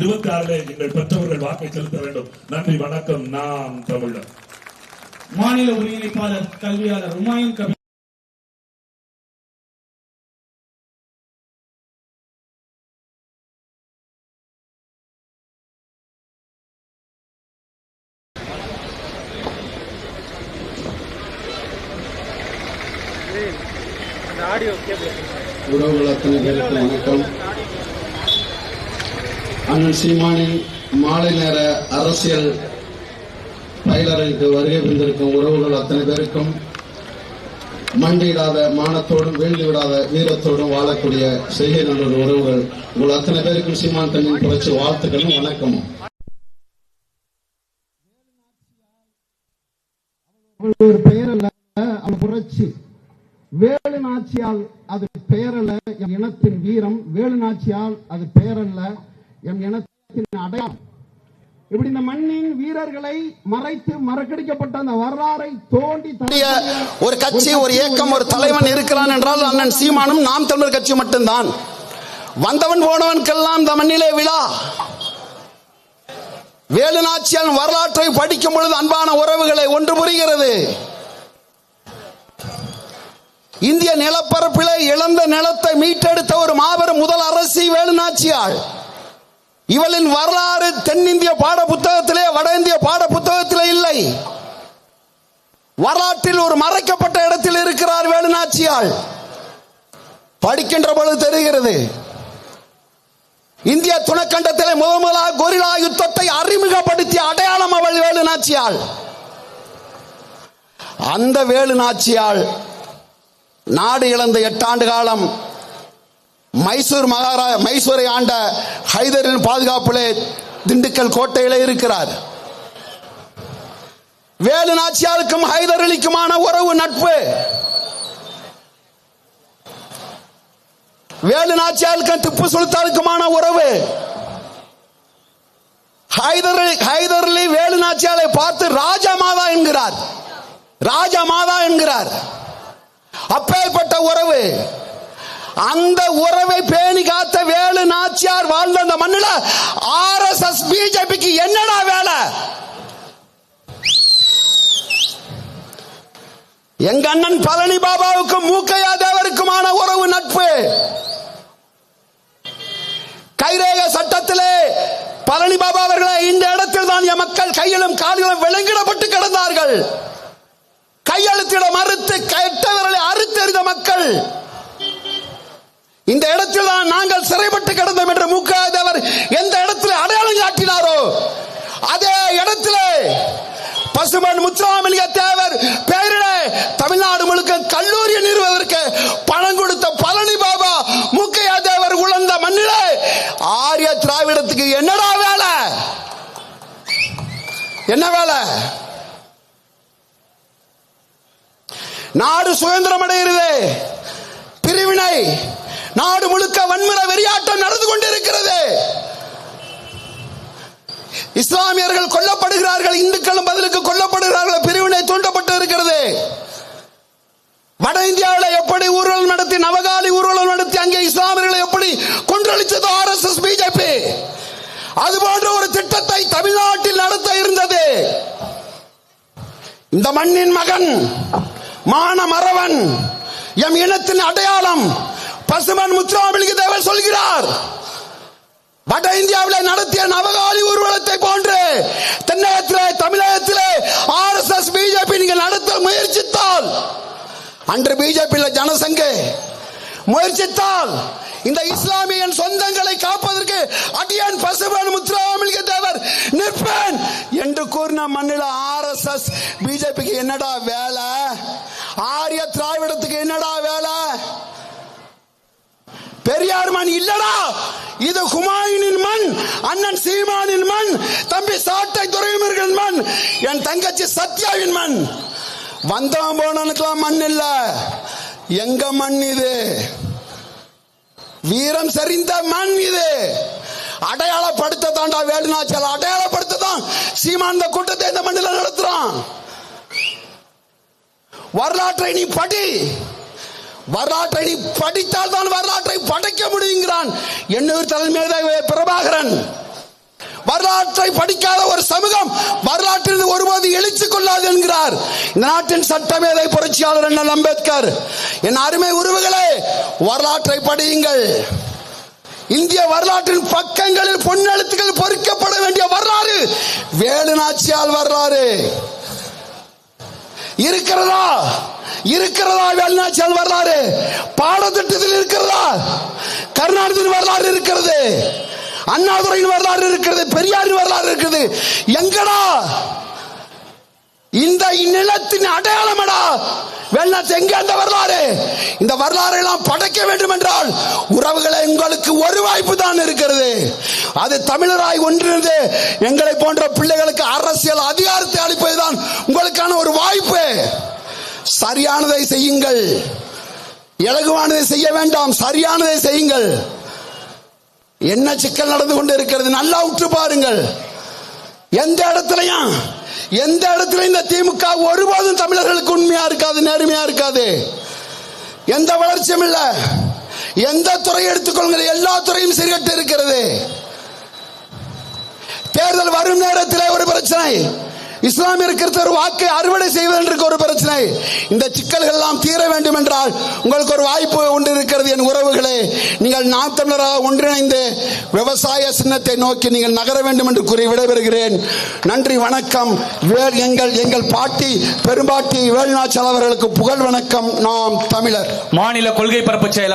26 நீங்கள் பெற்றவர்கள் வாக்கை செலுத்த வேண்டும். நன்றி, வணக்கம். நாம் தமிழர். மாநில ஒருங்கிணைப்பாளர் கல்வியாளர் உமாயின் கபீர். உறவுகள் அத்தனை பேருக்கு வணக்கம். அண்ணன் சீமானின் மாலை நேர அரசியல் பயிலரங்குக்கு வருகை வந்திருக்கும் உறவுகள் அத்தனை பேருக்கும் மண்டியிடாத மானத்தோடும் வீழ்ந்து விடாத வீரத்தோடும் வாழக்கூடிய செய்கை நல்லூர் உறவுகள் உங்கள் அத்தனை பேருக்கும் சீமான் தண்ணின் புரட்சி வாழ்த்துக்களும் வணக்கமும். ஒரு பெயர் அல்ல, அவள் புரட்சி. வேலு நாச்சியால் அது பெயரல்ல, எம் இனத்தின் வீரம். வேலு நாச்சியால் அது பெயரல்ல, எம் இனத்தின் அடையாளம். இப்படி இந்த மண்ணின் வீரர்களை மறைத்து மறக்கடிக்கப்பட்ட அந்த வரலாறை தோண்டி ஒரு கட்சி, ஒரு இயக்கம், ஒரு தலைவன் இருக்கிறான் என்றால் அண்ணன் சீமானும் நாம் தமிழர் கட்சி மட்டும்தான். வந்தவன் போனவனுக்கெல்லாம் இந்த மண்ணிலே விழா. வேலு நாச்சியால் வரலாற்றை படிக்கும் பொழுது அன்பான உறவுகளை ஒன்று புரிகிறது. இந்திய நிலப்பரப்பிலே இழந்த நிலத்தை மீட்டெடுத்த ஒரு மாபெரும் முதல் அரசி வேலு நாச்சியாள். இவளின் வரலாறு தென்னிந்திய பாட புத்தகத்திலே, வட இந்திய பாட புத்தகத்திலே இல்லை. வரலாற்றில் ஒரு மறைக்கப்பட்ட இடத்தில் இருக்கிறார் வேலு நாச்சியாள். படிக்கின்ற பொழுது தெரிகிறது. இந்திய துணைக்கண்டத்திலே முதலாக கொரில்லா யுத்தத்தை அறிமுகப்படுத்திய அடையாளம் அவள் வேலு நாச்சியாள். அந்த வேலு நாச்சியாள் நாடு இழந்த 8 ஆண்டு காலம் மைசூரை ஆண்ட ஹைதரின் பாதுகாப்பிலே திண்டுக்கல் கோட்டையிலே இருக்கிறார். வேலு நாச்சியாருக்கும் ஹைதர் அலிக்குமான உறவு நட்பு. வேலு நாச்சியாருக்கும் திப்பு சுல்தானுக்குமான உறவு. ஹைதர் அலி வேலு நாச்சியாரை பார்த்து ராஜமாதா என்கிறார். ராஜமாதா என்கிறார். அப்பேற்பட்ட உறவு. அந்த உறவை பேணி காத்த வேலு நாச்சியார் வாழ்ந்த அந்த மண்ணில ஆர்எஸ்எஸ் பிஜேபிக்கு என்னடா வேலை? எங்க அண்ணன் பழனி பாபாவுக்கும் மூக்கையா தேவருக்குமான உறவு நட்பு. கைரேக சட்டத்திலே பழனி பாபா அவர்களை இந்த இடத்தில் தான் என் மக்கள் கையிலும் காலிலும் விலங்கிடப்பட்டு கிடந்தார்கள். கையெழுத்திட மறுத்து கெட்டவர்களை அறுத்தெறிந்த மக்கள். இந்த இடத்தில் தான் நாங்கள் சிறைப்பட்டு கிடந்தோம் என்று மூக்கையாதவர் எந்த இடத்துல அடையாளம் காட்டினாரோ அதே இடத்திலே பசுமன் முத்துராமலிங்க தேவர் பெயரிலே தமிழ்நாடு முழுக்க கல்லூரி நிறுவதற்கு பணம் கொடுத்த பழனி பாபா மூக்கையா தேவர் உழந்த மண்ணிலே ஆரிய திராவிடத்துக்கு என்னடா வேலை? என்ன வேலை? நாடு சுதந்திரம் அடைகிறது. பிரிவினை நாடு முழுக்க வன்முறை வெறியாட்டம் நடந்து கொண்டிருக்கிறது. இஸ்லாமியர்கள் கொல்லப்படுகிறார்கள், இந்துக்களும் பதிலுக்கு கொல்லப்படுகிறார்கள். பிரிவினை தூண்டப்பட்டு இருக்கிறது. வட இந்தியாவில் எப்படி ஊர்வலம் நடத்தி, நவகாலி ஊர்வலம் நடத்தி அங்கே இஸ்லாமியர்களை எப்படி கொன்றளித்ததோ ஆர்எஸ்எஸ் பிஜேபி, அதுபோன்ற ஒரு திட்டத்தை தமிழ்நாட்டில் நடத்த இருந்தது. இந்த மண்ணின் மகன், மான மறவன், எம் இனத்தின் அடையாளம் பசுமன் முத்துராமலிங்க தேவர் சொல்கிறார். வட இந்தியாவில் நடத்திய நவகாலி ஊர்வலத்தை போன்று தென்னகத்திலே, தமிழகத்திலே ஆர்எஸ்எஸ் பிஜேபி நீங்கள் நடத்த முயற்சித்தால், அன்று பிஜேபி ஜனசங்க முயற்சித்தால் இந்த இஸ்லாமியன் சொந்தங்களை காப்பதற்கு அடியான் பசுமன் முத்துராமலிங்க தேவர் நிற்பேன் என்று கூறின மண்ணில் ஆர்எஸ்எஸ் பிஜேபிக்கு என்னடா வேலை? ஆரிய திராவிடத்துக்கு என்னடா வேலை? பெரியார் மண் இல்லடா, இது ஹுமாயூனின் மண், அண்ணன் சீமானின் மண், தம்பி சாட்டை துரைமுருகன் மண், என் தங்கச்சி சத்யாவின் மண். வந்தவன் போனனுக்கெல்லாம் மண் இல்ல, எங்க மண் இது. வீரம் சரிந்த மண் இது. அடையாளப்படுத்த தாண்டா வேலு நாச்சியார், அடையாளப்படுத்த தான் சீமான் கூட்டத்தை இந்த மண்ணில் நடத்துறான். வரலாற்றை நீ படி. வரலாற்றை நீ படித்தால் தான் வரலாற்றை படைக்க முடியுங்கிறான் எண்ணூர் தலைமை பிரபாகரன். வரலாற்றை படிக்காத ஒரு சமூகம் வரலாற்றில் ஒருபோது எழுச்சி கொள்ளாது என்கிறார் இந்த நாட்டின் சட்டமேதை புரட்சியாளர் அண்ணல் அம்பேத்கர். என் அருமை உறவுகளே, வரலாற்றை படியுங்கள். இந்திய வரலாற்றின் பக்கங்களில் பொன்னெழுத்துக்கள் பொறிக்கப்பட வேண்டிய வரலாறு வேலு நாச்சியார் வரலாறு. இருக்கிறதா வேலு நாச்சியார் வரலாறு பாடத்திட்டத்தில் இருக்கிறதா? கருணாநிதியின் வரலாறு இருக்கிறது, அண்ணாதுரையின் வரலாறு இருக்கிறது, பெரியாரின் வரலாறு இருக்கிறது. எங்கடா இந்த நிலத்தின் அடையாளமடா வேலுநாச்சி? எங்க அந்த வரலாறு? இந்த வரலாறை எல்லாம் படைக்க வேண்டும் என்றால் உறவுகளை உங்களுக்கு ஒரு வாய்ப்பு தான் இருக்கிறது. அது தமிழராய் ஒன்றிணைந்து எங்களை போன்ற பிள்ளைகளுக்கு அரசியல் அதிகாரத்தை அளிப்பதுதான் உங்களுக்கான ஒரு வாய்ப்பு. சரியானதை செய்யுங்கள், இலகுவானதை செய்ய வேண்டாம், சரியானதை செய்யுங்கள். என்ன சிக்கல் நடந்து கொண்டு இருக்கிறது நல்லா உற்று பாருங்கள். எந்த இடத்துலயும் இந்த திமுக ஒருபோதும் தமிழர்களுக்கு உண்மையா இருக்காது, நேர்மையா இருக்காது. எந்த வளர்ச்சியும் இல்ல. எந்த துறை எடுத்துக்கொள்ளுங்கள், எல்லா துறையும் சீர்கட்டு இருக்கிறது. தேர்தல் வரும் நேரத்தில் ஒரு பிரச்சனை, இஸ்லாமிய கிறிஸ்தவர் வாக்கை அறுவடை செய்வதற்கு ஒரு பிரச்சனை. இந்த சிக்கல்கள் எல்லாம் தீர வேண்டும் என்றால் உங்களுக்கு ஒரு வாய்ப்பு ஒன்று இருக்கிறது. என் உறவுகளே, நீங்கள் நாம் தமிழராக ஒன்றிணைந்து விவசாய சின்னத்தை நோக்கி நீங்கள் நகர வேண்டும் என்று கூறி விடைபெறுகிறேன். நன்றி, வணக்கம். எங்கள் பாட்டி பெரும்பாட்டி வேலுநாச்சியார் அவர்களுக்கு புகழ் வணக்கம். நாம் தமிழர். மாநில கொள்கை பரப்பு செயலாளர்